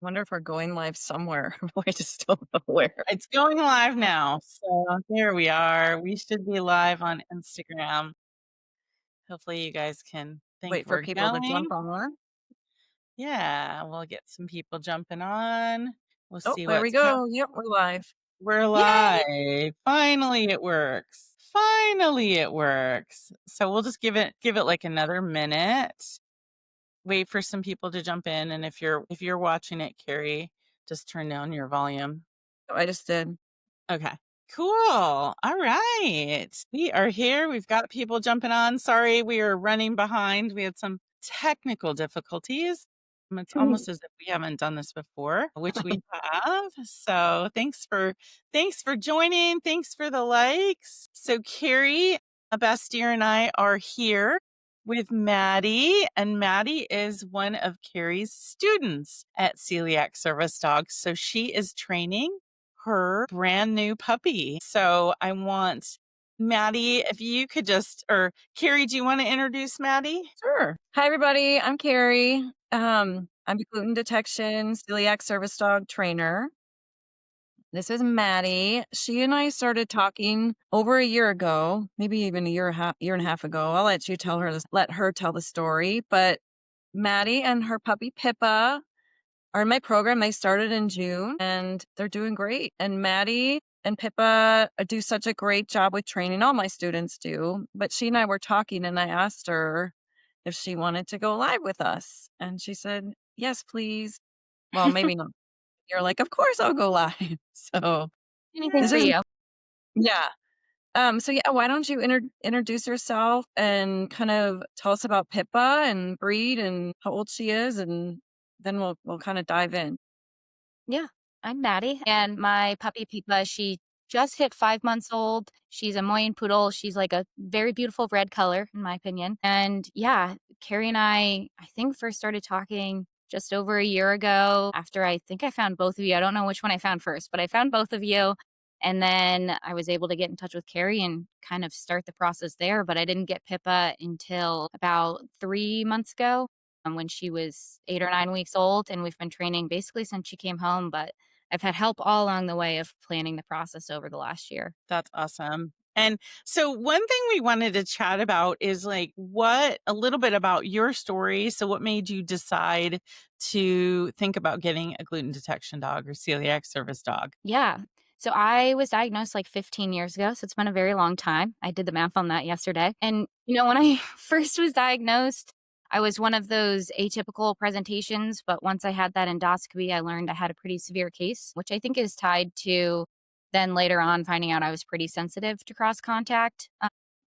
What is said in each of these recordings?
Wonder if we're going live somewhere. I just don't know where. It's going live now. So here we are. We should be live on Instagram. Hopefully you guys can think Wait for we're people to going. jump on. Yeah, we'll get some people jumping on. We'll Oh, see there we what's go. Yep, we're live. We're Yay! live. Finally it works. Finally it works. So we'll just give it like another minute. Wait for some people to jump in, and if you're watching it, Carrie, just turn down your volume. Oh, I just did. Okay. Cool. All right. We are here. We've got people jumping on. Sorry, we are running behind. We had some technical difficulties. It's almost as if we haven't done this before, which we have. So thanks for joining. Thanks for the likes. So Carrie, a Bastier, and I are here with Maddy, and Maddy is one of Carrie's students at Celiac Service Dogs. So she is training her brand new puppy. So I want Maddy, if you could or Carrie, do you want to introduce Maddy? Sure. Hi, everybody. I'm Carrie. I'm a gluten detection celiac service dog trainer. This is Maddy. She and I started talking over a year ago, maybe even a year and a half ago. I'll let her tell the story. But Maddy and her puppy Pippa are in my program. They started in June and they're doing great. And Maddy and Pippa do such a great job with training. All my students do. But she and I were talking and I asked her if she wanted to go live with us. And she said, yes, please. Well, maybe not. You're like, of course I'll go live. So Anything this for is, you. yeah. So yeah, why don't you introduce yourself and kind of tell us about Pippa and breed and how old she is, and then we'll kind of dive in. Yeah, I'm Maddie, and my puppy Pippa, she just hit 5 months old. She's a Moyen Poodle. She's like a very beautiful red color, in my opinion. And yeah, Carrie and I think first started talking just over a year ago after I think I found both of you. I don't know which one I found first, but I found both of you. And then I was able to get in touch with Carrie and kind of start the process there. But I didn't get Pippa until about 3 months ago. When she was 8 or 9 weeks old, and we've been training basically since she came home. But I've had help all along the way of planning the process over the last year. That's awesome. And so one thing we wanted to chat about is like a little bit about your story. So what made you decide to think about getting a gluten detection dog or celiac service dog? Yeah. So I was diagnosed like 15 years ago. So it's been a very long time. I did the math on that yesterday. And, when I first was diagnosed, I was one of those atypical presentations. But once I had that endoscopy, I learned I had a pretty severe case, which I think is tied to then later on finding out I was pretty sensitive to cross contact.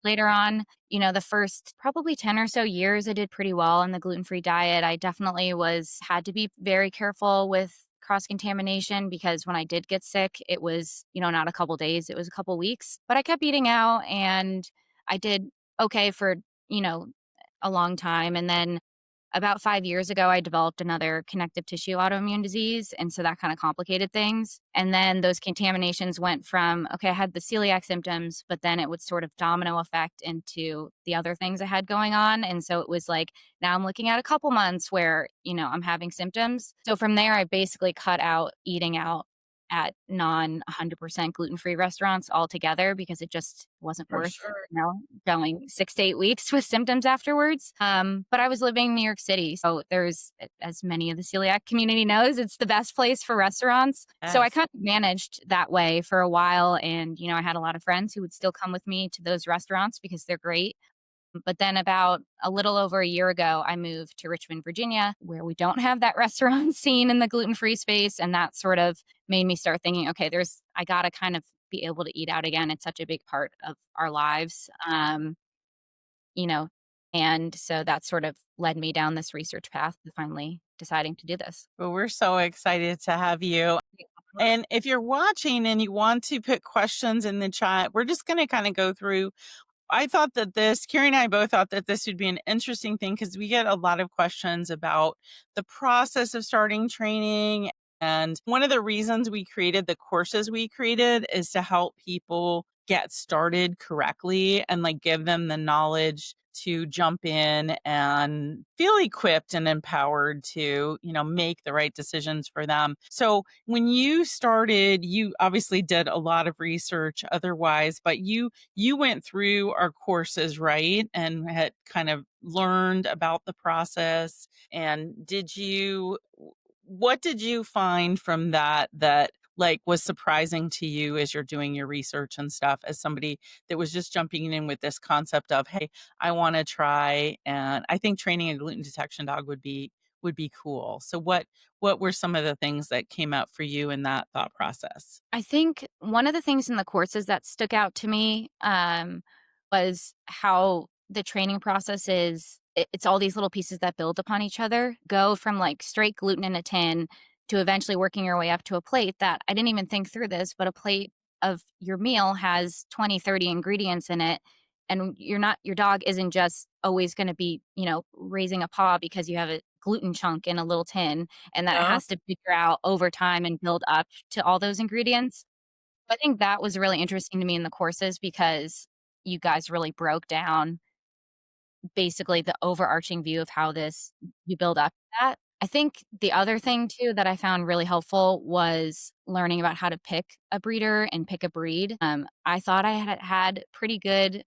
Later on, the first probably 10 or so years, I did pretty well on the gluten-free diet. I definitely had to be very careful with cross contamination because when I did get sick, it was, not a couple days, it was a couple weeks. But I kept eating out and I did okay for, you know, a long time. And then about 5 years ago, I developed another connective tissue autoimmune disease. And so that kind of complicated things. And then those contaminations went from, okay, I had the celiac symptoms, but then it would sort of domino effect into the other things I had going on. And so it was like, now I'm looking at a couple months where, I'm having symptoms. So from there, I basically cut out eating out at non 100% gluten-free restaurants altogether because it just wasn't For worth, sure. going 6 to 8 weeks with symptoms afterwards. But I was living in New York City. So there's, as many of the celiac community knows, it's the best place for restaurants. So I Yes. kind of managed that way for a while. And, I had a lot of friends who would still come with me to those restaurants because they're great. But then about a little over a year ago, I moved to Richmond, Virginia, where we don't have that restaurant scene in the gluten-free space. And that sort of made me start thinking, okay, I got to kind of be able to eat out again. It's such a big part of our lives. You know, and so that sort of led me down this research path to finally deciding to do this. Well, we're so excited to have you. And if you're watching and you want to put questions in the chat, we're just going to kind of go through. Carrie and I both thought that this would be an interesting thing because we get a lot of questions about the process of starting training. And one of the reasons we created the courses we created is to help people get started correctly and like give them the knowledge to jump in and feel equipped and empowered to, make the right decisions for them. So when you started, you obviously did a lot of research otherwise, but you went through our courses, right? And had kind of learned about the process. And what did you find from that like was surprising to you as you're doing your research and stuff, as somebody that was just jumping in with this concept of, hey, I want to try, and I think training a gluten detection dog would be cool. So what were some of the things that came out for you in that thought process? I think one of the things in the courses that stuck out to me was how the training process it's all these little pieces that build upon each other, go from like straight gluten in a tin to eventually working your way up to a plate that I didn't even think through this, but a plate of your meal has 20, 30 ingredients in it. And your dog isn't just always going to be, raising a paw because you have a gluten chunk in a little tin and that it Yeah. has to figure out over time and build up to all those ingredients. I think that was really interesting to me in the courses because you guys really broke down basically the overarching view of how this you build up to that. I think the other thing too that I found really helpful was learning about how to pick a breeder and pick a breed. I thought I had pretty good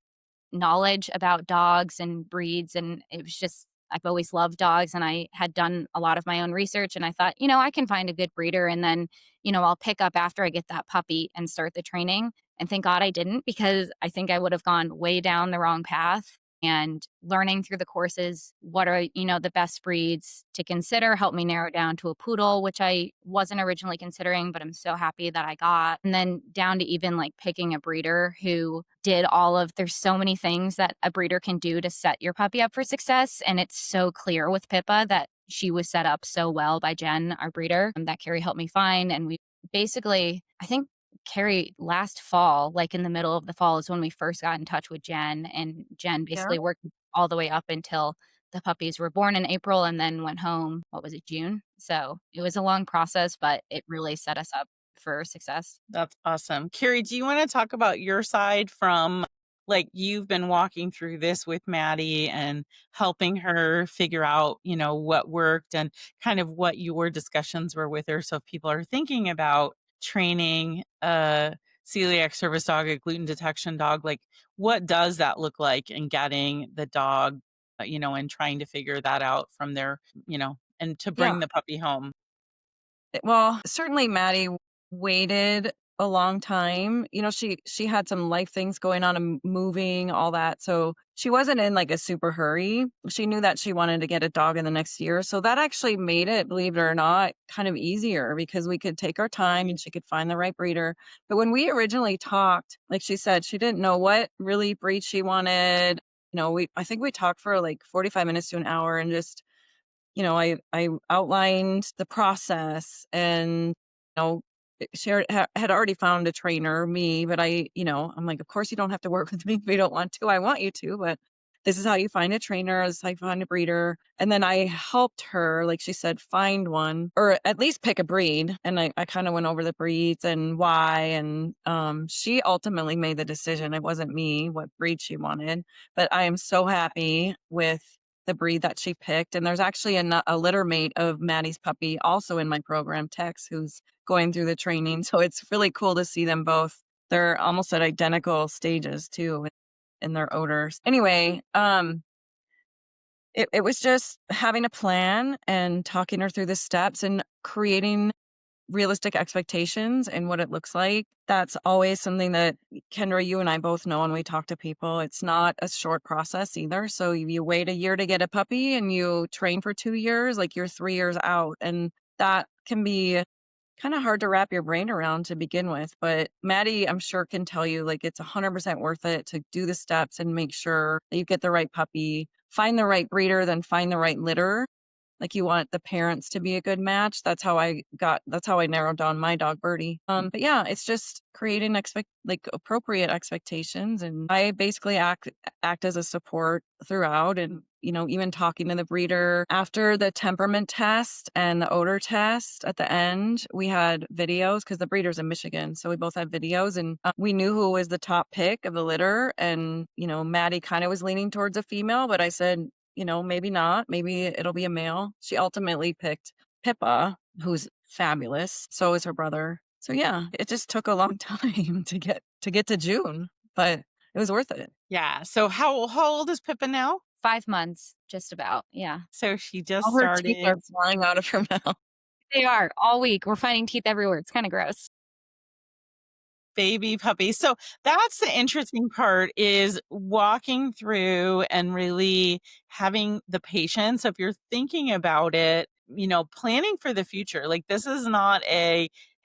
knowledge about dogs and breeds, and it was just I've always loved dogs, and I had done a lot of my own research, and I thought, I can find a good breeder, and then, I'll pick up after I get that puppy and start the training. And thank God I didn't, because I think I would have gone way down the wrong path. And learning through the courses what are, the best breeds to consider helped me narrow down to a poodle, which I wasn't originally considering, but I'm so happy that I got. And then down to even like picking a breeder who there's so many things that a breeder can do to set your puppy up for success. And it's so clear with Pippa that she was set up so well by Jen, our breeder, that Carrie helped me find. And we basically, I think Carrie last fall, like in the middle of the fall, is when we first got in touch with Jen. And Jen Yeah. basically worked all the way up until the puppies were born in April and then went home. What was it, June? So it was a long process, but it really set us up for success. That's awesome. Carrie, do you want to talk about your side from like you've been walking through this with Maddie and helping her figure out, what worked and kind of what your discussions were with her? So if people are thinking about training a celiac service dog, a gluten detection dog, like what does that look like in getting the dog, and trying to figure that out from their, and to Yeah. bring the puppy home? Well, certainly Maddie waited a long time. She had some life things going on and moving, all that. So she wasn't in like a super hurry. She knew that she wanted to get a dog in the next year. So that actually made it, believe it or not, kind of easier because we could take our time and she could find the right breeder. But when we originally talked, like she said, she didn't know what really breed she wanted. I think we talked for like 45 minutes to an hour and just I outlined the process and, she had already found a trainer, me, but I'm like, of course you don't have to work with me if you don't want to. I want you to, but this is how you find a trainer. This is how you find a breeder. And then I helped her, like she said, find one or at least pick a breed. And I kind of went over the breeds and why. And she ultimately made the decision. It wasn't me what breed she wanted, but I am so happy with the breed that she picked. And there's actually a litter mate of Maddie's puppy also in my program, Tex, who's going through the training. So it's really cool to see them both. They're almost at identical stages too in their odors. Anyway, it was just having a plan and talking her through the steps and creating realistic expectations and what it looks like. That's always something that Kendra, you and I both know when we talk to people. It's not a short process either. So you wait a year to get a puppy and you train for 2 years, like you're 3 years out. And that can be kind of hard to wrap your brain around to begin with. But Maddie, I'm sure can tell you like it's 100% worth it to do the steps and make sure that you get the right puppy, find the right breeder, then find the right litter Like, you want the parents to be a good match. That's how I narrowed down my dog, Birdie. But yeah, it's just creating appropriate expectations, and I basically act as a support throughout, and, even talking to the breeder. After the temperament test and the odor test at the end, we had videos because the breeder's in Michigan, so we both had videos, and, we knew who was the top pick of the litter, and, Maddie kinda was leaning towards a female, but I said, maybe not. Maybe it'll be a male. She ultimately picked Pippa, who's fabulous. So is her brother. So yeah, it just took a long time to get to June, but it was worth it. Yeah. So how old is Pippa now? 5 months, just about. Yeah. So she just All her teeth started are flying out of her mouth. They are all week. We're finding teeth everywhere. It's kind of gross. baby puppy. So that's the interesting part is walking through and really having the patience. So if you're thinking about it, planning for the future, like this is not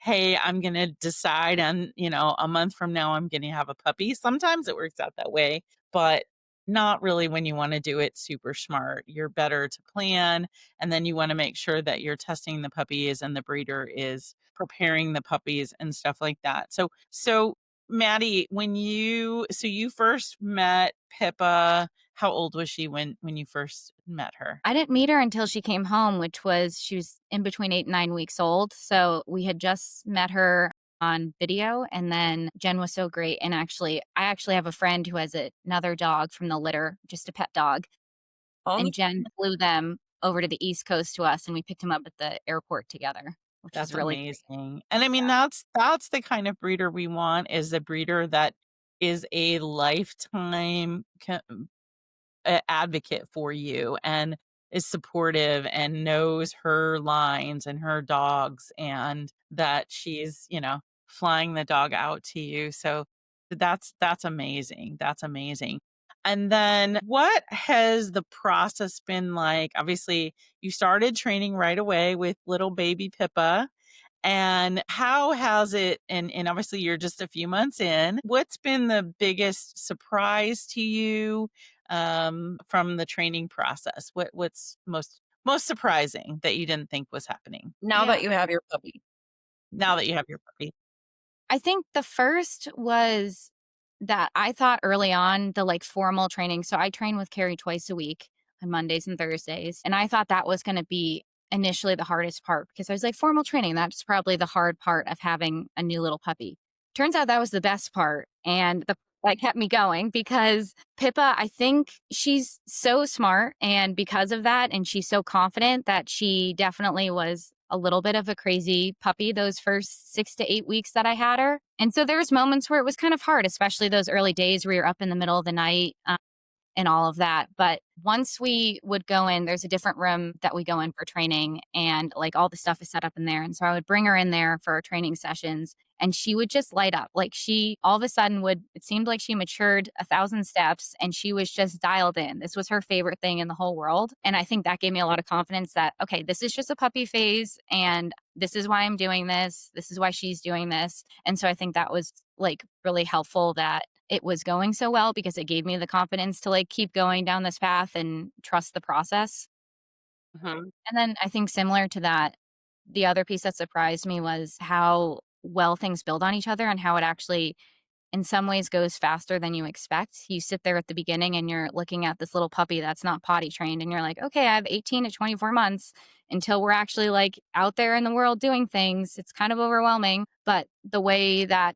hey, I'm going to decide on, a month from now, I'm going to have a puppy. Sometimes it works out that way, but not really when you want to do it super smart. You're better to plan. And then you want to make sure that you're testing the puppies and the breeder is preparing the puppies and stuff like that. So Maddy, you first met Pippa, how old was she when you first met her? I didn't meet her until she came home, she was in between 8 and 9 weeks old. So we had just met her on video, and then Jen was so great. And I actually have a friend who has another dog from the litter, just a pet dog. Oh, And Jen flew them over to the East Coast to us, and we picked him up at the airport together, which was That's really great. amazing. And I mean, Yeah. that's the kind of breeder we want is a breeder that is a lifetime advocate for you and is supportive and knows her lines and her dogs and that she's, flying the dog out to you. So that's amazing. That's amazing. And then what has the process been like? Obviously, you started training right away with little baby Pippa. And how has it and obviously you're just a few months in. What's been the biggest surprise to you from the training process? What's most surprising that you didn't think was happening now that Yeah. you have your puppy. now that you have your puppy? I think the first was that I thought early on the formal training. So I train with Carrie twice a week on Mondays and Thursdays. And I thought that was going to be initially the hardest part because I was like, formal training, that's probably the hard part of having a new little puppy. Turns out that was the best part. And that kept me going because Pippa, I think she's so smart. And because of that, and she's so confident that she definitely was a little bit of a crazy puppy those first 6 to 8 weeks that I had her. And so there's moments where it was kind of hard, especially those early days where you're up in the middle of the night. And all of that. But once we would go in, there's a different room that we go in for training, and all the stuff is set up in there. And so I would bring her in there for our training sessions, and she would just light up. She all of a sudden it seemed like she matured 1,000 steps and she was just dialed in. This was her favorite thing in the whole world. And I think that gave me a lot of confidence that, okay, this is just a puppy phase and this is why I'm doing this. This is why she's doing this. And so I think that was really helpful that it was going so well because it gave me the confidence to keep going down this path and trust the process. Mhm. And then I think similar to that, the other piece that surprised me was how well things build on each other and how it actually in some ways goes faster than you expect. You sit there at the beginning and you're looking at this little puppy that's not potty trained and you're like, okay, I have 18 to 24 months until we're actually out there in the world doing things. It's kind of overwhelming, but the way that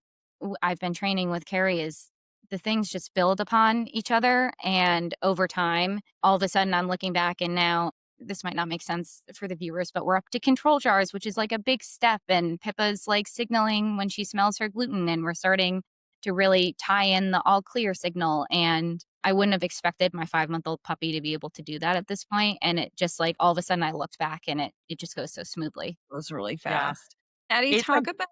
I've been training with Carrie is the things just build upon each other, and over time, all of a sudden I'm looking back and now this might not make sense for the viewers, but we're up to control jars, which is a big step. And Pippa's signaling when she smells her gluten, and we're starting to really tie in the all clear signal. And I wouldn't have expected my 5-month-old puppy to be able to do that at this point. And it just all of a sudden I looked back and it just goes so smoothly. It was really Yeah. fast. Addie, It's a talk about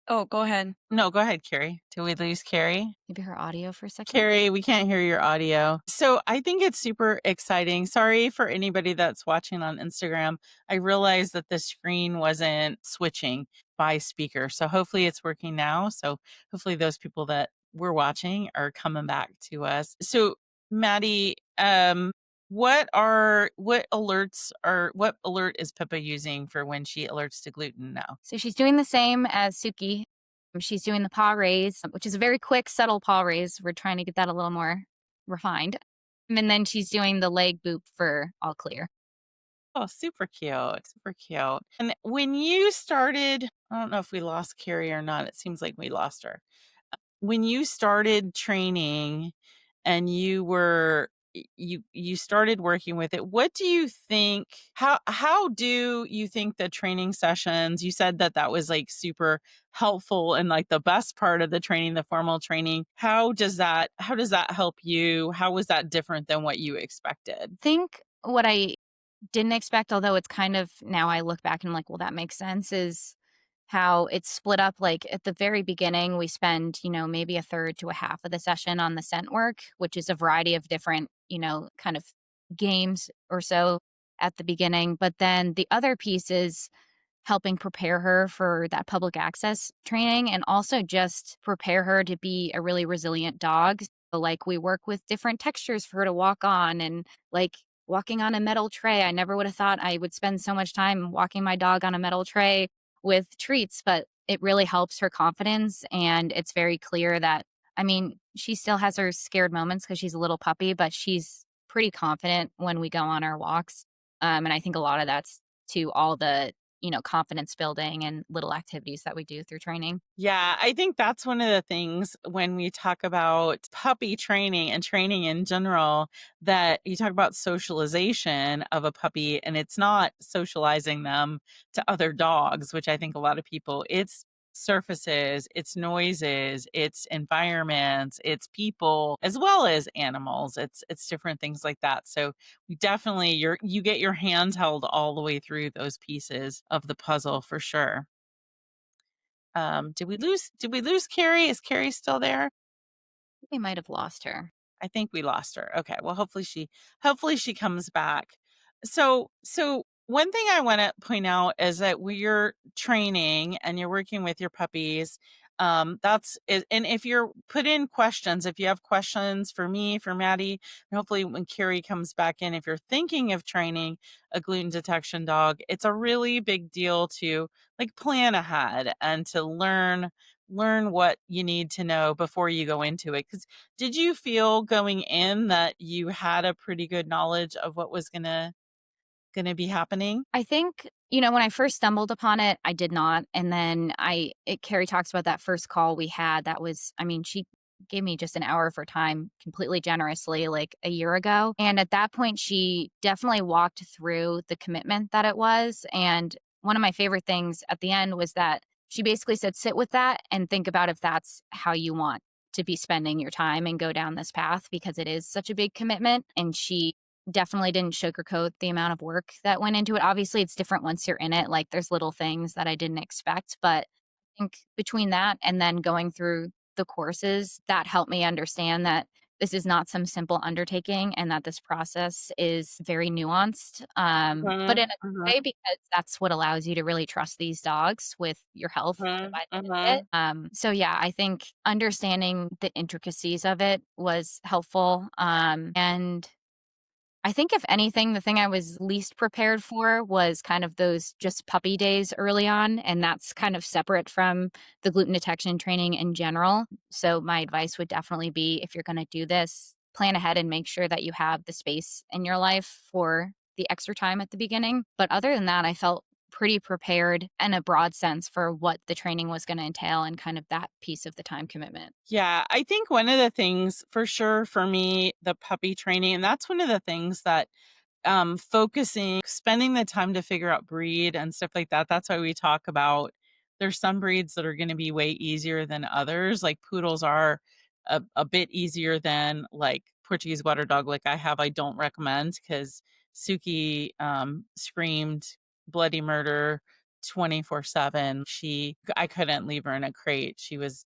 Oh, go ahead. No, go ahead, Carrie. Did we lose Carrie? Maybe her audio for a second. Carrie, we can't hear your audio. So I think it's super exciting. Sorry for anybody that's watching on Instagram. I realized that the screen wasn't switching by speaker. So hopefully it's working now. So hopefully those people that were watching are coming back to us. So Maddy, what alert is Pippa using for when she alerts to gluten now? So she's doing the same as Suki. She's doing the paw raise, which is a very quick, subtle paw raise. We're trying to get that a little more refined. And then she's doing the leg boop for all clear. Oh, super cute, super cute. And when you started, I don't know if we lost Carrie or not. It seems like we lost her. When you started training and you started working with it, what do you think, how do you think the training sessions, you said that that was like super helpful and like the best part of the training, the formal training, how does that help you? How was that different than what you expected? Think what I didn't expect, although it's kind of now I look back and I'm like, well, that makes sense, is how it's split up. Like at the very beginning, we spend, maybe a third to a half of the session on the scent work, which is a variety of different, kind of games or so at the beginning. But then the other piece is helping prepare her for that public access training and also just prepare her to be a really resilient dog. So, like, we work with different textures for her to walk on and like walking on a metal tray. I never would have thought I would spend so much time walking my dog on a metal tray with treats, but it really helps her confidence. And it's very clear that, I mean, she still has her scared moments because she's a little puppy, but she's pretty confident when we go on our walks. And I think a lot of that's to all the confidence building and little activities that we do through training. Yeah, I think that's one of the things when we talk about puppy training and training in general, that you talk about socialization of a puppy, and it's not socializing them to other dogs, which I think a lot of people, it's surfaces, it's noises, it's environments, it's people as well as animals. It's different things like that. So we definitely you get your hands held all the way through those pieces of the puzzle for sure. Did we lose Carrie? Is Carrie still there? We might have lost her. I think we lost her. Okay. Well, hopefully she comes back. So one thing I want to point out is that when you're training and you're working with your puppies, and if you're put in questions, if you have questions for me, for Maddie, and hopefully when Carrie comes back in, if you're thinking of training a gluten detection dog, it's a really big deal to like plan ahead and to learn what you need to know before you go into it. Because did you feel going in that you had a pretty good knowledge of what was gonna be happening? I think, when I first stumbled upon it, I did not. And then Carrie talks about that first call we had. That was, I mean, she gave me just an hour of her time completely generously, like a year ago. And at that point, she definitely walked through the commitment that it was. And one of my favorite things at the end was that she basically said, sit with that and think about if that's how you want to be spending your time and go down this path because it is such a big commitment. And she definitely didn't sugarcoat the amount of work that went into it. Obviously, it's different once you're in it. Like, there's little things that I didn't expect, but I think between that and then going through the courses, that helped me understand that this is not some simple undertaking and that this process is very nuanced. But Mhm, in a mhm, good way, because that's what allows you to really trust these dogs with your health mhm, by the end of it. mhm. So yeah, I think understanding the intricacies of it was helpful. And I think if anything, the thing I was least prepared for was kind of those just puppy days early on, and that's kind of separate from the gluten detection training in general. So my advice would definitely be if you're going to do this, plan ahead and make sure that you have the space in your life for the extra time at the beginning. But other than that, I felt pretty prepared in a broad sense for what the training was going to entail and kind of that piece of the time commitment. Yeah, I think one of the things for sure for me, the puppy training, and that's one of the things that spending the time to figure out breed and stuff like that. That's why we talk about there's some breeds that are going to be way easier than others. Like poodles are a bit easier than like Portuguese water dog, like I have. I don't recommend because Suki screamed bloody murder 24/7. I couldn't leave her in a crate. She was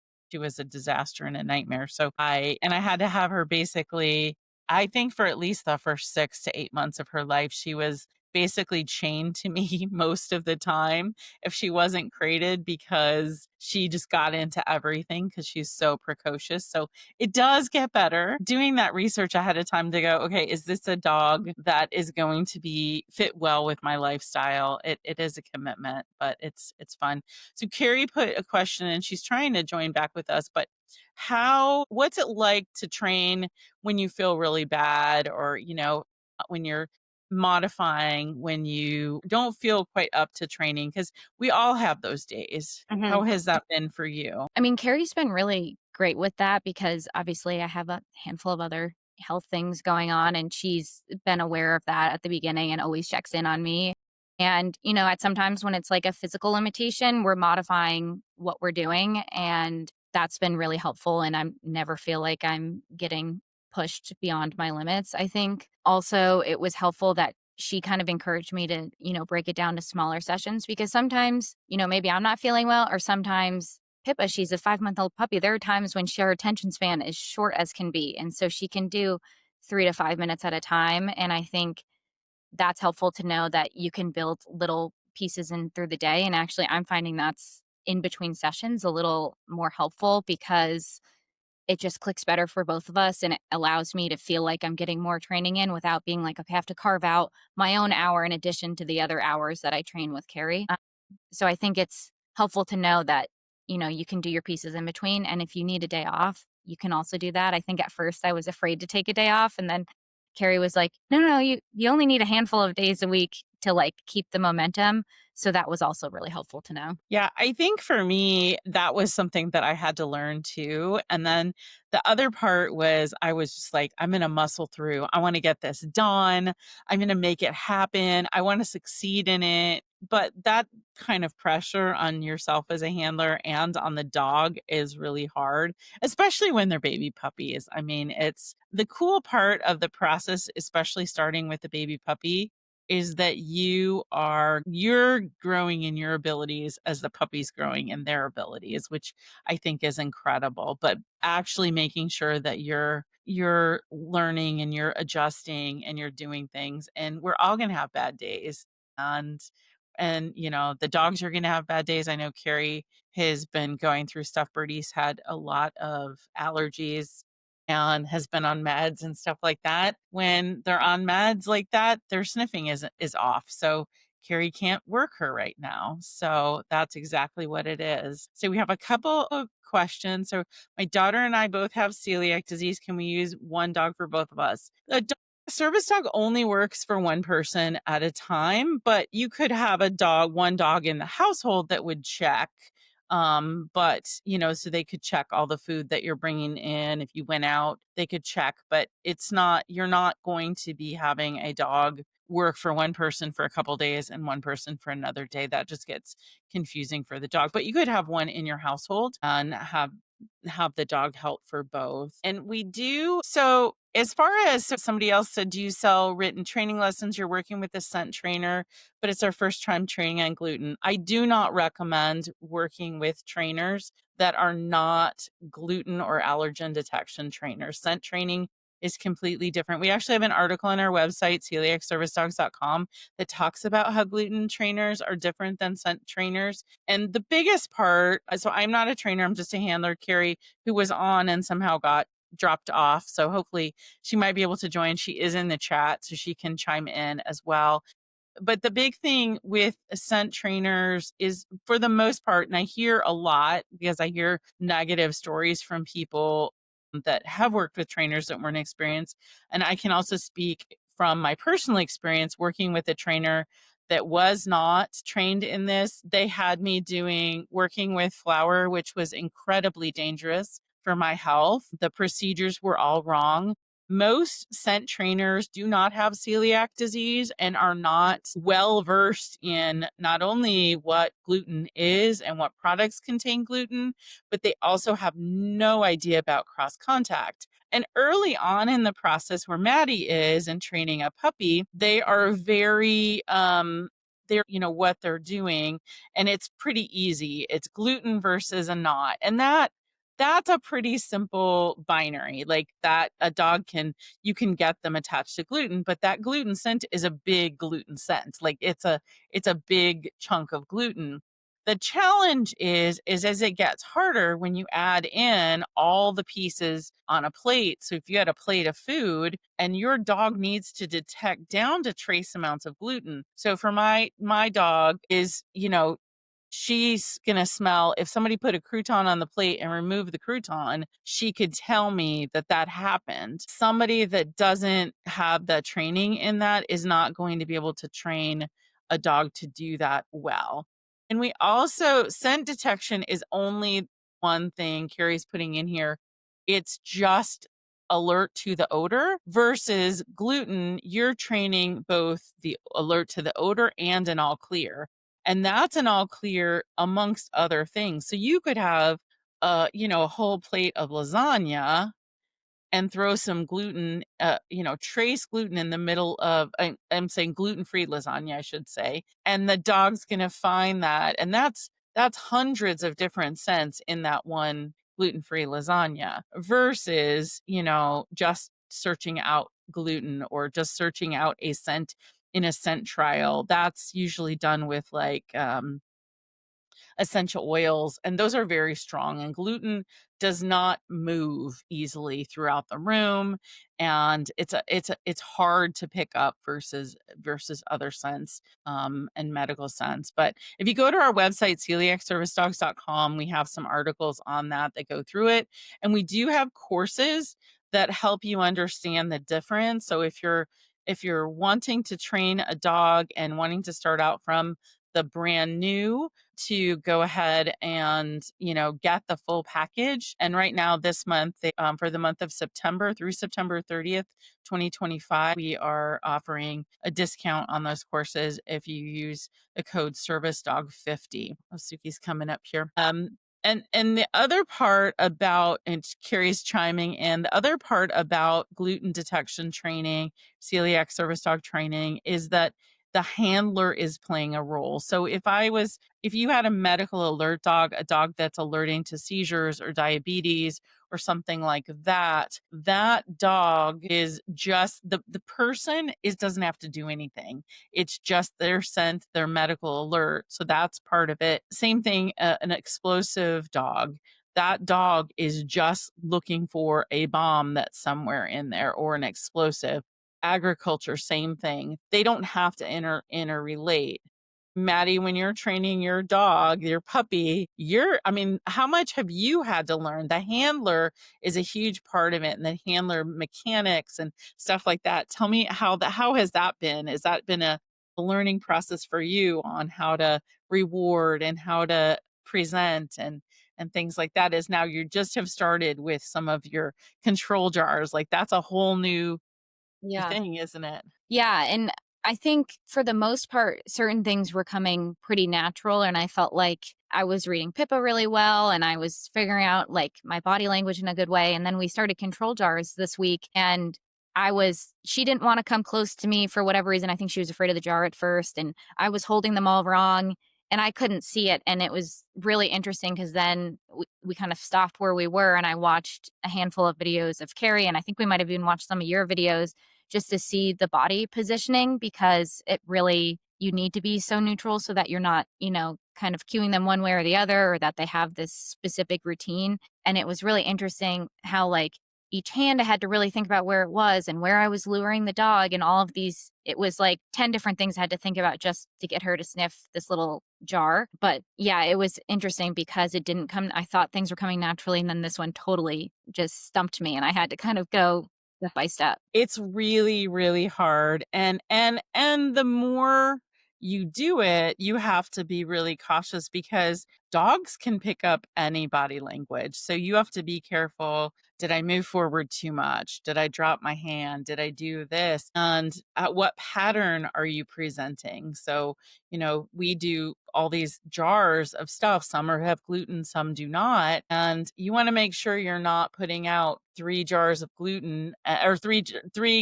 a disaster and a nightmare. So I had to have her basically, I think for at least the first 6 to 8 months of her life, she was basically chained to me most of the time if she wasn't crated because she just got into everything because she's so precocious. So it does get better. Doing that research ahead of time to go, okay, is this a dog that is going to be fit well with my lifestyle? It is a commitment, but it's fun. So Carrie put a question and she's trying to join back with us, but what's it like to train when you feel really bad or, when you're modifying, when you don't feel quite up to training? Because we all have those days. Mhm. How has that been for you? I mean, Carrie's been really great with that because obviously I have a handful of other health things going on, and she's been aware of that at the beginning and always checks in on me. And, at sometimes when it's like a physical limitation, we're modifying what we're doing. And that's been really helpful. And I never feel like I'm getting pushed beyond my limits. I think also it was helpful that she kind of encouraged me to, break it down to smaller sessions because sometimes, maybe I'm not feeling well, or sometimes Pippa, she's a 5-month-old puppy. There are times when her attention span is short as can be. And so she can do 3 to 5 minutes at a time. And I think that's helpful to know that you can build little pieces in through the day. And actually, I'm finding that's in between sessions a little more helpful because it just clicks better for both of us. And it allows me to feel like I'm getting more training in without being like, okay, I have to carve out my own hour in addition to the other hours that I train with Carrie. So I think it's helpful to know that, you can do your pieces in between. And if you need a day off, you can also do that. I think at first I was afraid to take a day off. And then Carrie was like, no, you only need a handful of days a week to like keep the momentum. So that was also really helpful to know. Yeah, I think for me, that was something that I had to learn too. And then the other part was I was just like, I'm going to muscle through. I want to get this done. I'm going to make it happen. I want to succeed in it. But that kind of pressure on yourself as a handler and on the dog is really hard, especially when they're baby puppies. I mean, it's the cool part of the process, especially starting with the baby puppy, is that you're growing in your abilities as the puppy's growing in their abilities, which I think is incredible. But actually making sure that you're learning and you're adjusting and you're doing things, and we're all going to have bad days. And the dogs are going to have bad days. I know Carrie has been going through stuff. Birdie's had a lot of allergies and has been on meds and stuff like that. When they're on meds like that, their sniffing is off. So Carrie can't work her right now. So that's exactly what it is. So we have a couple of questions. So my daughter and I both have celiac disease. Can we use one dog for both of us? Service dog only works for one person at a time, but you could have one dog in the household that would check. So they could check all the food that you're bringing in. If you went out, they could check, but you're not going to be having a dog work for one person for a couple days and one person for another day. That just gets confusing for the dog. But you could have one in your household and have the dog help for both. And we do. So as far as somebody else said, do you sell written training lessons? You're working with a scent trainer, but it's our first time training on gluten. I do not recommend working with trainers that are not gluten or allergen detection trainers. Scent training is completely different. We actually have an article on our website, celiacservicedogs.com, that talks about how gluten trainers are different than scent trainers. And the biggest part, so I'm not a trainer, I'm just a handler. Carrie, who was on and somehow got dropped off. So hopefully she might be able to join. She is in the chat, so she can chime in as well. But the big thing with scent trainers is, for the most part, and I hear a lot because I hear negative stories from people that have worked with trainers that weren't experienced. And I can also speak from my personal experience working with a trainer that was not trained in this. They had me working with flour, which was incredibly dangerous for my health. The procedures were all wrong. Most scent trainers do not have celiac disease and are not well versed in not only what gluten is and what products contain gluten, but they also have no idea about cross contact. And early on in the process where Maddy is and training a puppy, they are very what they're doing, and it's pretty easy. It's gluten versus a not. And that that's a pretty simple binary. Like that a dog can you can get them attached to gluten, but that gluten scent is a big gluten scent. Like it's a big chunk of gluten. The challenge is as it gets harder when you add in all the pieces on a plate. So if you had a plate of food and your dog needs to detect down to trace amounts of gluten. So for my dog is, she's going to smell if somebody put a crouton on the plate and removed the crouton, she could tell me that that happened. Somebody that doesn't have the training in that is not going to be able to train a dog to do that well. And we also, scent detection is only one thing Carrie's putting in here. It's just alert to the odor versus gluten. You're training both the alert to the odor and an all clear. And that's an all clear amongst other things. So you could have, a whole plate of lasagna and throw some gluten, trace gluten in the middle of, I'm saying gluten-free lasagna, I should say. And the dog's going to find that. And that's hundreds of different scents in that one gluten-free lasagna versus, just searching out gluten or just searching out a scent in a scent trial. That's usually done with like, essential oils, and those are very strong, and gluten does not move easily throughout the room, and it's hard to pick up versus other scents, and medical scents. But if you go to our website celiacservicedogs.com, we have some articles on that go through it, and we do have courses that help you understand the difference. So if you're wanting to train a dog and wanting to start out from the brand new, to go ahead and get the full package. And right now this month for the month of September through September 30th 2025, we are offering a discount on those courses if you use the code ServiceDog50. Oh, Suki's coming up here. And the other part about, and Carrie's chiming in, the other part about gluten detection training, celiac service dog training, is that the handler is playing a role. So if you had a medical alert dog, a dog that's alerting to seizures or diabetes or something like that, that dog is just the person doesn't have to do anything. It's just their scent, their medical alert. So that's part of it. Same thing, an explosive dog. That dog is just looking for a bomb that's somewhere in there or an explosive. Agriculture, same thing. They don't have to interrelate. Maddy, when you're training your dog, your puppy, how much have you had to learn? The handler is a huge part of it, and the handler mechanics and stuff like that. Tell me how has that been? Has that been a learning process for you on how to reward and how to present and things like that? Is now you just have started with some of your control jars. Like that's a whole new Yeah. thing, isn't it? Yeah, and I think for the most part, certain things were coming pretty natural, and I felt like I was reading Pippa really well, and I was figuring out like my body language in a good way. And then we started control jars this week, and she didn't want to come close to me for whatever reason. I think she was afraid of the jar at first, and I was holding them all wrong, and I couldn't see it. And it was really interesting because then we kind of stopped where we were, and I watched a handful of videos of Carrie, and I think we might have even watched some of your videos just to see the body positioning, because it really, you need to be so neutral so that you're not, kind of cueing them one way or the other, or that they have this specific routine. And it was really interesting how, like, each hand I had to really think about where it was and where I was luring the dog, and all of these, it was like 10 different things I had to think about just to get her to sniff this little jar. But yeah, it was interesting because it didn't come, I thought things were coming naturally, and then this one totally just stumped me, and I had to kind of go step by step. It's really, really hard. And the more you do it, you have to be really cautious because dogs can pick up any body language. So you have to be careful Did I move forward too much? Did I drop my hand? Did I do this? And what pattern are you presenting? So, we do all these jars of stuff. Some have gluten, some do not. And you want to make sure you're not putting out 3 jars of gluten or three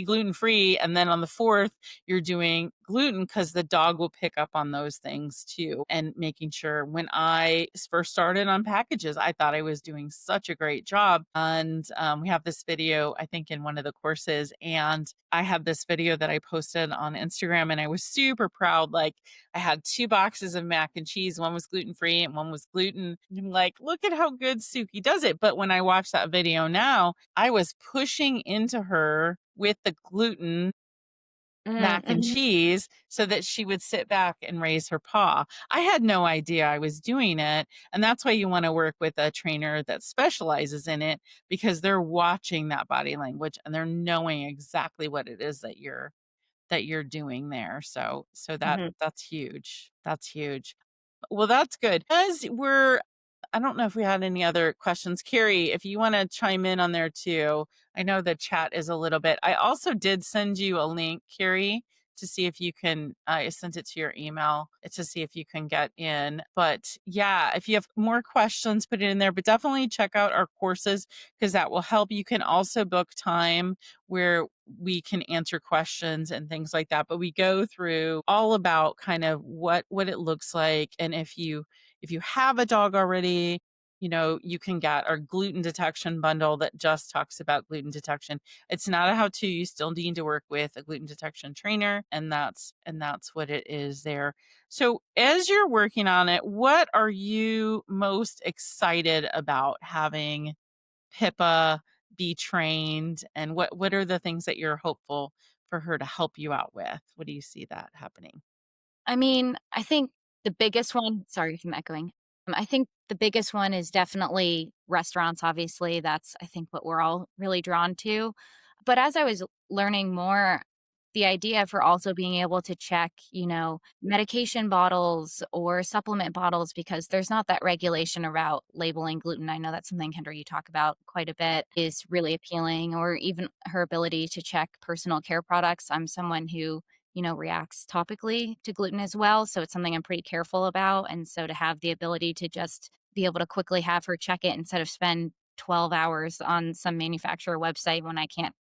gluten free. And then on the fourth, you're doing gluten because the dog will pick up on those things too. And making sure when I first started on packages, I thought I was doing such a great job. And we have this video, I think, in one of the courses. And I had this video that I posted on Instagram and I was super proud. Like, I had 2 boxes of mac and cheese. One was gluten free and one was gluten. And I'm like, look at how good Suki does it. But when I watch that video now, I was pushing into her with the gluten mac and Mm-hmm. cheese so that she would sit back and raise her paw. I had no idea I was doing it. And that's why you want to work with a trainer that specializes in it, because they're watching that body language and they're knowing exactly what it is that you're doing there. So that's huge. That's huge. Well, that's good. I don't know if we had any other questions. Carrie, if you want to chime in on there too, I know the chat is a little bit. I also did send you a link, Carrie, to see if you can, I sent it to your email to see if you can get in. But yeah, if you have more questions, put it in there. But definitely check out our courses because that will help. You can also book time where we can answer questions and things like that. But we go through all about kind of what it looks like. And if you have a dog already, you can get our gluten detection bundle that just talks about gluten detection. It's not a how-to. You still need to work with a gluten detection trainer, and that's what it is there. So as you're working on it, what are you most excited about having Pippa be trained, and what are the things that you're hopeful for her to help you out with? What do you see that happening? I mean, I think the biggest one, sorry if I'm echoing. I think the biggest one is definitely restaurants, obviously. That's, I think, what we're all really drawn to. But as I was learning more, the idea for also being able to check, medication bottles or supplement bottles, because there's not that regulation about labeling gluten. I know that's something, Kendra, you talk about quite a bit, is really appealing, or even her ability to check personal care products. I'm someone who reacts topically to gluten as well. So it's something I'm pretty careful about. And so to have the ability to just be able to quickly have her check it instead of spend 12 hours on some manufacturer website when I can't,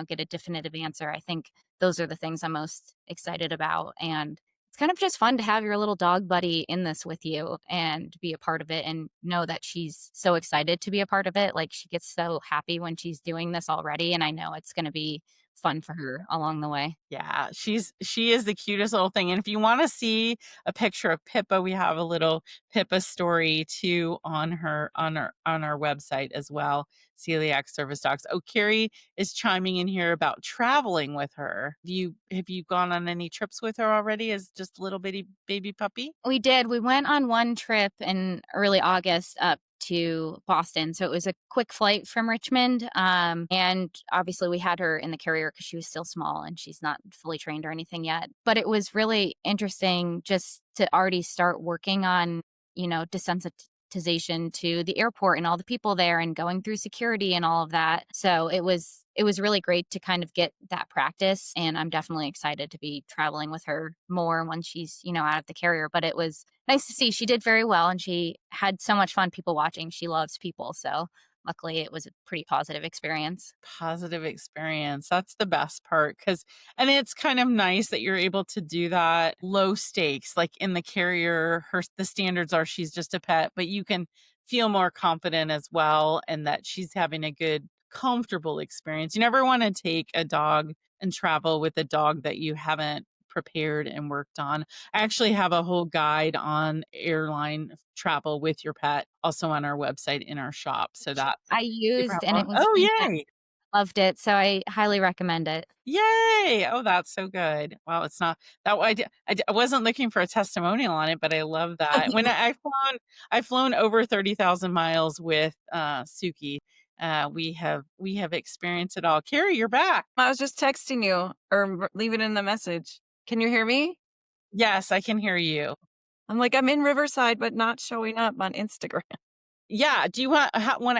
get a definitive answer. I think those are the things I'm most excited about. And it's kind of just fun to have your little dog buddy in this with you and be a part of it and know that she's so excited to be a part of it. Like, she gets so happy when she's doing this already. And I know it's going to be fun for her along the way. Yeah, she is the cutest little thing. And if you want to see a picture of Pippa, we have a little Pippa story too on our website as well. Celiac Service Dogs. Oh, Carrie is chiming in here about traveling with her. Have you gone on any trips with her already as just a little bitty baby puppy? We did. We went on one trip in early August up to Boston. So it was a quick flight from Richmond. And obviously, we had her in the carrier because she was still small and she's not fully trained or anything yet. But it was really interesting just to already start working on, desensitization to the airport and all the people there and going through security and all of that. So it was really great to kind of get that practice, and I'm definitely excited to be traveling with her more when she's, out of the carrier. But it was nice to see she did very well and she had so much fun people watching. She loves people, so luckily it was a pretty positive experience. Positive experience. That's the best part, and it's kind of nice that you're able to do that low stakes, like in the carrier, the standards are she's just a pet, but you can feel more confident as well and that she's having a good, comfortable experience. You never want to take a dog and travel with a dog that you haven't prepared and worked on. I actually have a whole guide on airline travel with your pet also on our website in our shop. So that's I super used, and helpful. it was Oh, fantastic. yay. Loved it, so I highly recommend it. Yay! Oh, that's so good. Well, it's not that I wasn't looking for a testimonial on it, but I love that. When I've flown over 30,000 miles with, Suki. We have experienced it all. Carrie, you're back. I was just texting you or leaving in the message. Can you hear me? Yes, I can hear you. I'm like, I'm in Riverside, but not showing up on Instagram. Yeah, do you wanna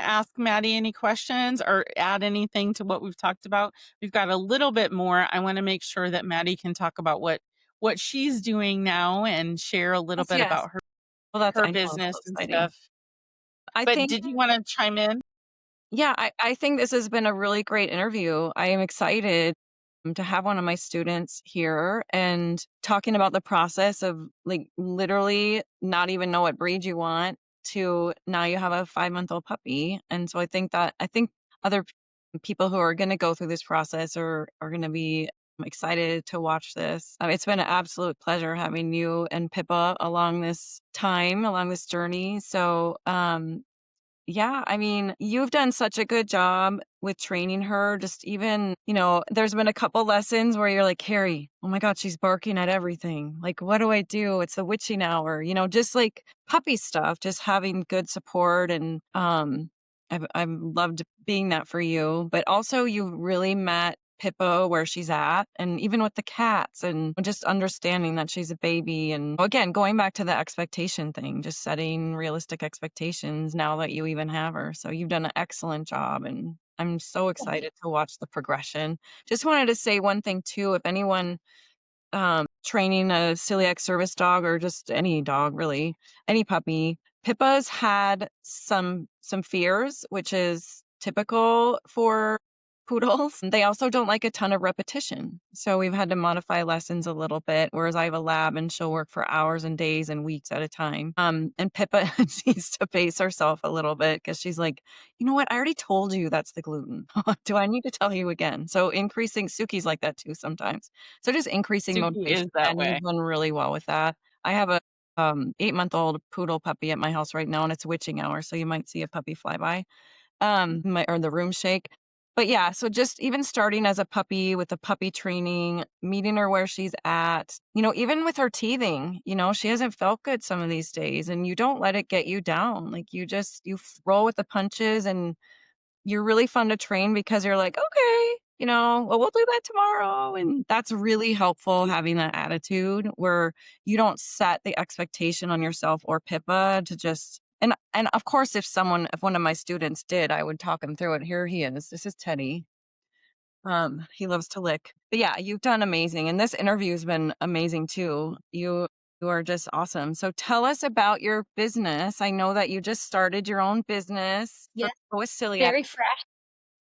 ask Maddie any questions or add anything to what we've talked about? We've got a little bit more. I wanna make sure that Maddie can talk about what she's doing now and share a little Yes, bit yes. about her Well, that's her I know, it's business so and exciting. stuff. I But think did you wanna chime in? yeah, I think this has been a really great interview. I am excited to have one of my students here and talking about the process of like literally not even know what breed you want to now you have a 5-month-old puppy. And so I think other people who are going to go through this process are going to be excited to watch this. It's been an absolute pleasure having you and Pippa along this journey. So, yeah, I mean, you've done such a good job with training her. Just even, there's been a couple lessons where you're like, Carrie, oh my God, she's barking at everything. Like, what do I do? It's the witching hour, just like puppy stuff, just having good support. And I've loved being that for you. But also, you really met Pippa where she's at, and even with the cats, and just understanding that she's a baby. And again, going back to the expectation thing, just setting realistic expectations now that you even have her. So you've done an excellent job, and I'm so excited to watch the progression. Just wanted to say one thing too. If anyone training a celiac service dog or just any dog really, any puppy. Pippa's had some fears, which is typical for poodles. They also don't like a ton of repetition. So we've had to modify lessons a little bit, whereas I have a lab and she'll work for hours and days and weeks at a time. And Pippa needs to pace herself a little bit because she's like, you know what? I already told you that's the gluten. Do I need to tell you again? So increasing Suki's like that too sometimes. So just increasing Suki motivation, is that and way. you've done really well with that. I have a 8-month-old poodle puppy at my house right now, and it's witching hour, so you might see a puppy fly by, or the room shake. But yeah, so just even starting as a puppy with the puppy training, meeting her where she's at, even with her teething, she hasn't felt good some of these days, and you don't let it get you down. Like roll with the punches, and you're really fun to train because you're like, "Okay, well, we'll do that tomorrow." And that's really helpful having that attitude where you don't set the expectation on yourself or Pippa to just and of course, if one of my students did, I would talk him through it. Here he is. This is Teddy. He loves to lick. But yeah, you've done amazing. And this interview has been amazing too. You are just awesome. So tell us about your business. I know that you just started your own business Yes, with celiac. very fresh.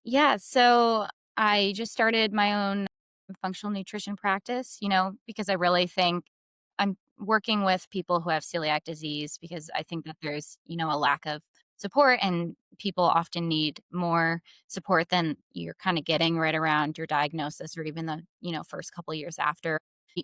Yeah, so I just started my own functional nutrition practice, because I really think I'm working with people who have celiac disease because I think that there's, a lack of support and people often need more support than you're kind of getting right around your diagnosis or even the, first couple years after.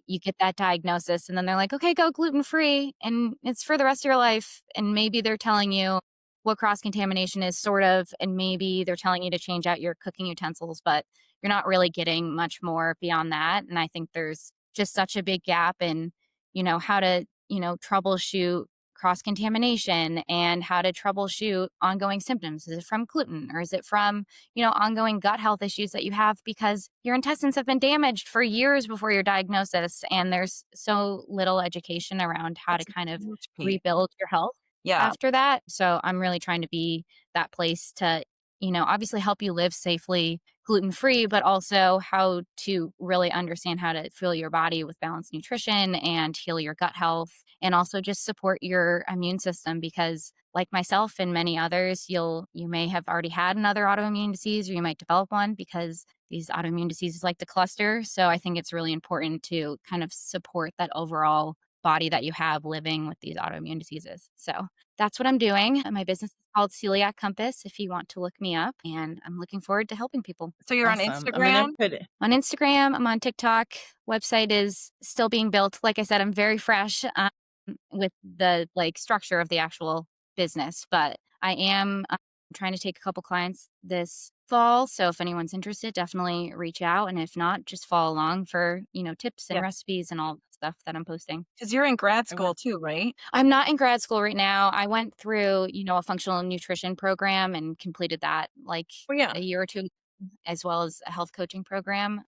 You get that diagnosis and then they're like, okay, go gluten free and it's for the rest of your life. And maybe they're telling you what cross contamination is, sort of, and maybe they're telling you to change out your cooking utensils, but you're not really getting much more beyond that. And I think there's just such a big gap in, how to, troubleshoot cross contamination and how to troubleshoot ongoing symptoms. Is it from gluten or is it from, ongoing gut health issues that you have because your intestines have been damaged for years before your diagnosis? And there's so little education around how to That's a kind of huge piece. rebuild your health Yeah, after that. So I'm really trying to be that place to, obviously help you live safely gluten free, but also how to really understand how to fuel your body with balanced nutrition and heal your gut health and also just support your immune system because like myself and many others, you may have already had another autoimmune disease or you might develop one because these autoimmune diseases like to cluster. So I think it's really important to kind of support that overall body that you have living with these autoimmune diseases. So that's what I'm doing. My business is called Celiac Compass if you want to look me up, and I'm looking forward to helping people. so you're on Awesome. I'm gonna Instagram? put it On Instagram, I'm on TikTok. Website is still being built. Like I said, I'm very fresh with the like structure of the actual business, but I am trying to take a couple clients this fall. So if anyone's interested, definitely reach out. And if not, just follow along for, tips and Yeah, recipes and all the stuff that I'm posting. because 'cause you're in grad I school was too, right? I'm not in grad school right now. I went through, a functional nutrition program and completed that like Oh, yeah. a year or two, as well as a health coaching program.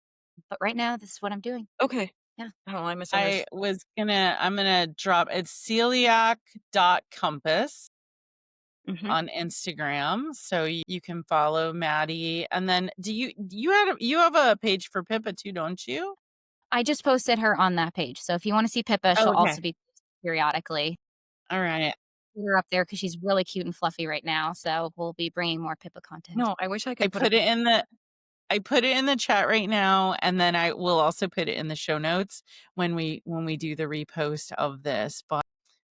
But right now, this is what I'm doing. Okay. Yeah. Oh, I misunderstood. I'm gonna drop it's celiac.compass. Celiac. Dot compass. I'm gonna drop it's celiac dot compass. on Instagram, so you can follow Maddy. And then you have a page for Pippa too, don't you? I just posted her on that page. So if you want to see Pippa, she'll Oh, okay. also be posted periodically. All right. Put her up there because she's really cute and fluffy right now. So we'll be bringing more Pippa content. No, I wish I I could put a put it in the I put it in the chat right now, and then I will also put it in the show notes when we do the repost of this.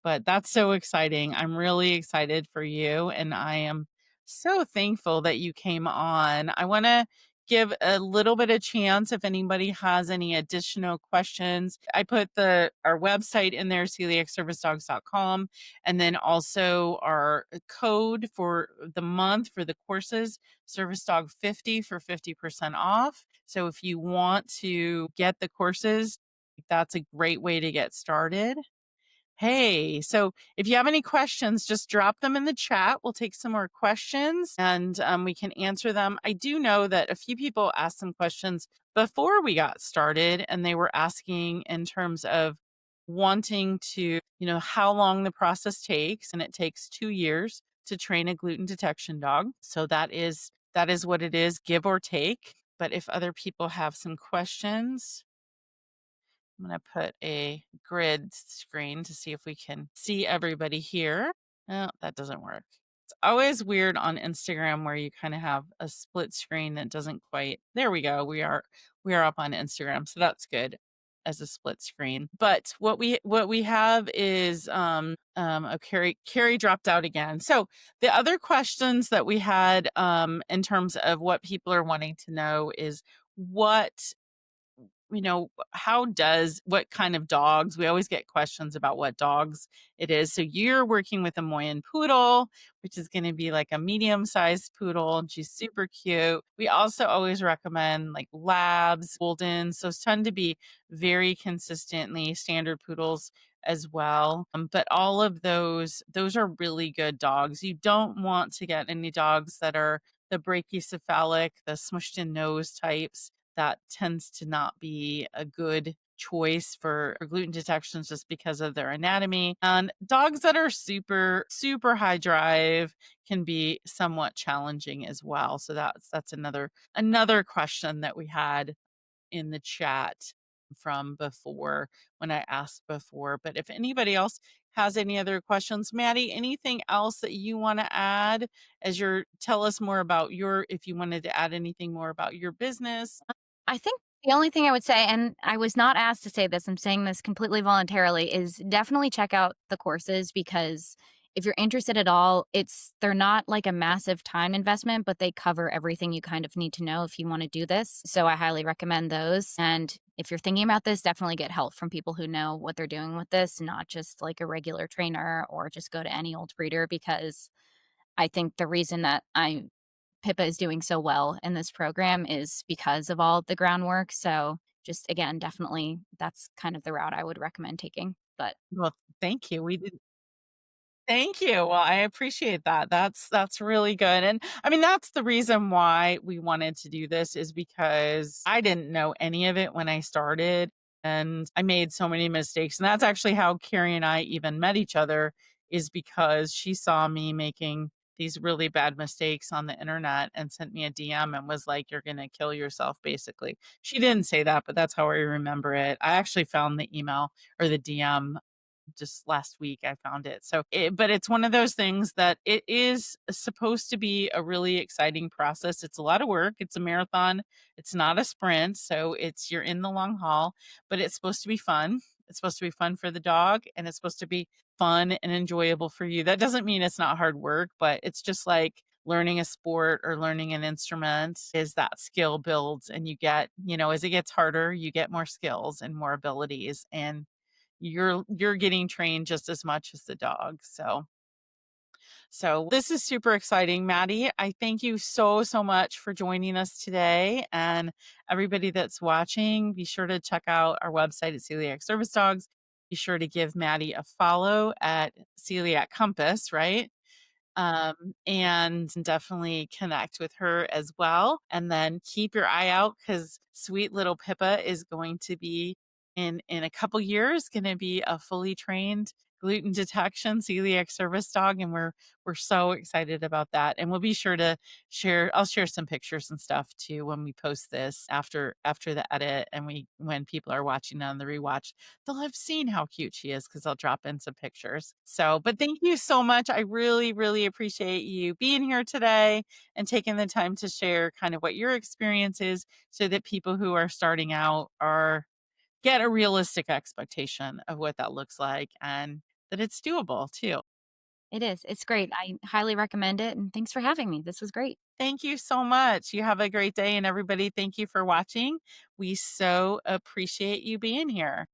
But that's so exciting. I'm really excited for you, and I am so thankful that you came on. I want to give a little bit of chance if anybody has any additional questions. I put our website in there, celiacservicedogs.com, and then also our code for the month for the courses, Service Dog 50 for 50% off. So if you want to get the courses, that's a great way to get started. Hey, so if you have any questions, just drop them in the chat. We'll take some more questions and we can answer them. I do know that a few people asked some questions before we got started, and they were asking in terms of wanting to, how long the process takes, and it takes 2 years to train a gluten detection dog. So that is what it is, give or take. But if other people have some questions, I'm going to put a grid screen to see if we can see everybody here. Oh, that doesn't work. It's always weird on Instagram where you kind of have a split screen that doesn't quite. There we go. We are up on Instagram, so that's good as a split screen. But what we have is oh, Carrie dropped out again. So the other questions that we had in terms of what people are wanting to know is what what kind of dogs? We always get questions about what dogs it is. So you're working with a Moyen Poodle, which is going to be like a medium-sized poodle, and she's super cute. We also always recommend like Labs, Goldens. Those tend to be very consistently standard poodles as well. But all of those are really good dogs. You don't want to get any dogs that are the brachycephalic, the smushed in nose types. That tends to not be a good choice for gluten detections just because of their anatomy. And dogs that are super, super high drive can be somewhat challenging as well. So that's another question that we had in the chat from before when I asked before. But if anybody else has any other questions, Maddy, anything else that you want to add tell us more about if you wanted to add anything more about your business? I think the only thing I would say, and I was not asked to say this, I'm saying this completely voluntarily, is definitely check out the courses because if you're interested at all, they're not like a massive time investment, but they cover everything you kind of need to know if you want to do this. So I highly recommend those. And if you're thinking about this, definitely get help from people who know what they're doing with this, not just like a regular trainer or just go to any old breeder, because I think the reason that Pippa is doing so well in this program is because of all the groundwork. So just again, definitely that's kind of the route I would recommend taking. But Well, thank you. Thank you. Well, I appreciate that. That's really good. And I mean, that's the reason why we wanted to do this is because I didn't know any of it when I started and I made so many mistakes. And that's actually how Carrie and I even met each other is because she saw me making these really bad mistakes on the internet and sent me a DM and was like, "You're going to kill yourself," basically. She didn't say that, but that's how I remember it. I actually found the email or the DM just last week I found it. But it's one of those things that it is supposed to be a really exciting process. It's a lot of work. It's a marathon. It's not a sprint. So you're in the long haul, but it's supposed to be fun. It's supposed to be fun for the dog and it's supposed to be fun and enjoyable for you. That doesn't mean it's not hard work, but it's just like learning a sport or learning an instrument is that skill builds and you get, as it gets harder, you get more skills and more abilities and you're getting trained just as much as the dog. So this is super exciting, Maddy. I thank you so, so much for joining us today. And everybody that's watching, be sure to check out our website at Celiac Service Dogs. Be sure to give Maddy a follow at Celiac Compass, right? And definitely connect with her as well. And then keep your eye out because sweet little Pippa is going to be in a couple years going to be a fully trained gluten detection celiac service dog, and we're so excited about that. And we'll be sure to I'll share some pictures and stuff too when we post this after the edit, and when people are watching on the rewatch, they'll have seen how cute she is because I'll drop in some pictures. So, but thank you so much. I really, really appreciate you being here today and taking the time to share kind of what your experience is so that people who are starting out are get a realistic expectation of what that looks like and that it's doable too. It is. It's great. I highly recommend it. And thanks for having me. This was great. Thank you so much. You have a great day, and everybody, thank you for watching. We so appreciate you being here.